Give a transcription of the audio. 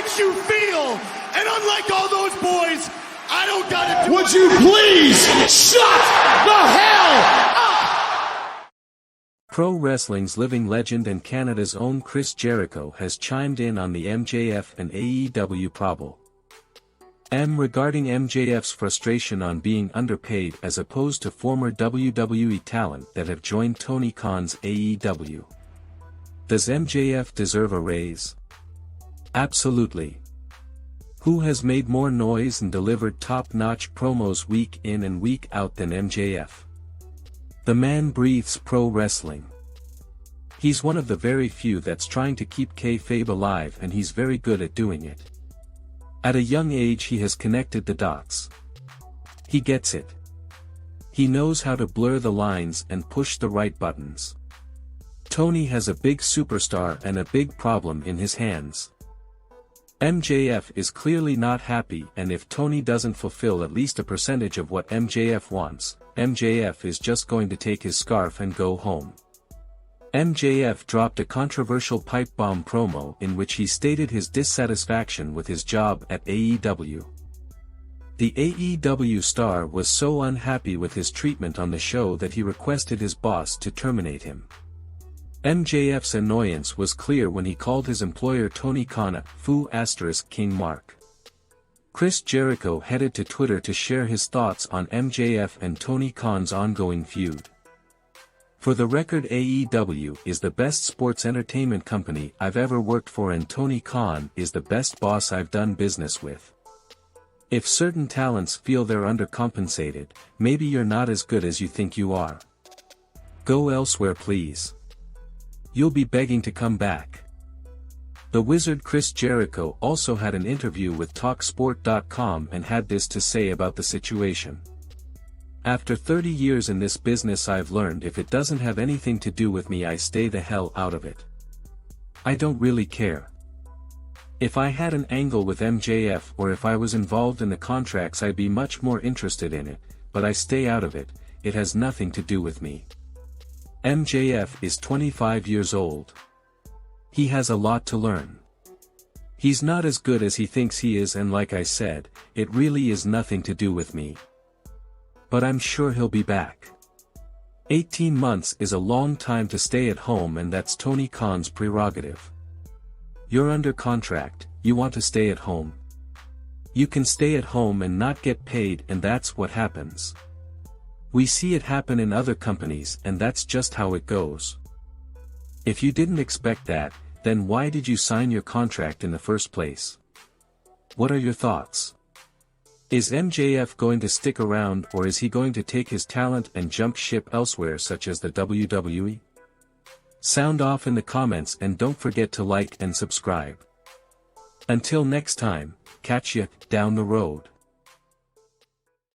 makes you feel. And unlike all those boys, I don't gotta do. Would you please shut the hell up? Pro wrestling's living legend and Canada's own Chris Jericho has chimed in on the MJF and AEW problem. Regarding MJF's frustration on being underpaid as opposed to former WWE talent that have joined Tony Khan's AEW. Does MJF deserve a raise? Absolutely. Who has made more noise and delivered top-notch promos week in and week out than MJF? The man breathes pro wrestling. He's one of the very few that's trying to keep kayfabe alive, and he's very good at doing it. At a young age he has connected the dots. He gets it. He knows how to blur the lines and push the right buttons. Tony has a big superstar and a big problem in his hands. MJF is clearly not happy, and if Tony doesn't fulfill at least a percentage of what MJF wants, MJF is just going to take his scarf and go home. MJF dropped a controversial pipe bomb promo in which he stated his dissatisfaction with his job at AEW. The AEW star was so unhappy with his treatment on the show that he requested his boss to terminate him. MJF's annoyance was clear when he called his employer Tony Khan a *King Mark. Chris Jericho headed to Twitter to share his thoughts on MJF and Tony Khan's ongoing feud. For the record, AEW is the best sports entertainment company I've ever worked for, and Tony Khan is the best boss I've done business with. If certain talents feel they're undercompensated, maybe you're not as good as you think you are. Go elsewhere, please. You'll be begging to come back. The Wizard Chris Jericho also had an interview with TalkSport.com and had this to say about the situation. After 30 years in this business, I've learned if it doesn't have anything to do with me, I stay the hell out of it. I don't really care. If I had an angle with MJF or if I was involved in the contracts, I'd be much more interested in it, but I stay out of it. It has nothing to do with me. MJF is 25 years old. He has a lot to learn. He's not as good as he thinks he is, and like I said, it really is nothing to do with me. But I'm sure he'll be back. 18 months is a long time to stay at home, and that's Tony Khan's prerogative. You're under contract, you want to stay at home. You can stay at home and not get paid, and that's what happens. We see it happen in other companies, and that's just how it goes. If you didn't expect that, then why did you sign your contract in the first place? What are your thoughts? Is MJF going to stick around, or is he going to take his talent and jump ship elsewhere, such as the WWE? Sound off in the comments, and don't forget to like and subscribe. Until next time, catch ya down the road.